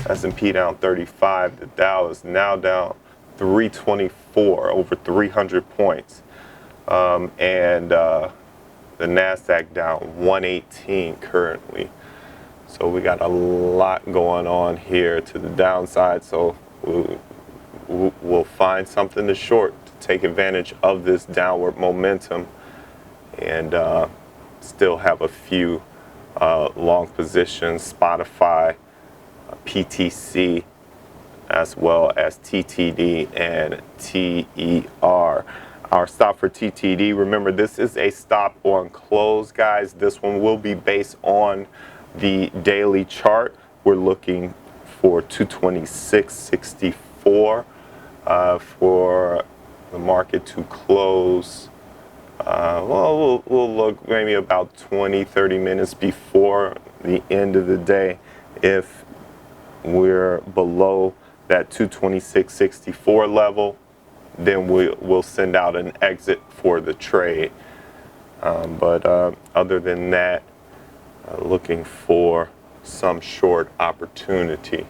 S&P down 35. The Dow is now down 324, over 300 points. And the NASDAQ down 118 currently. So we got a lot going on here to the downside. So we'll find something to short to take advantage of this downward momentum, and still have a few long positions: Spotify, PTC, as well as TTD and TER. Our stop for TTD, remember, this is a stop on close, guys. This one will be based on the daily chart. We're looking for 226.64 for the market to close. Well, we'll look maybe about 20-30 minutes before the end of the day. If we're below that 226.64 level, then we'll send out an exit for the trade. But other than that, looking for some short opportunity.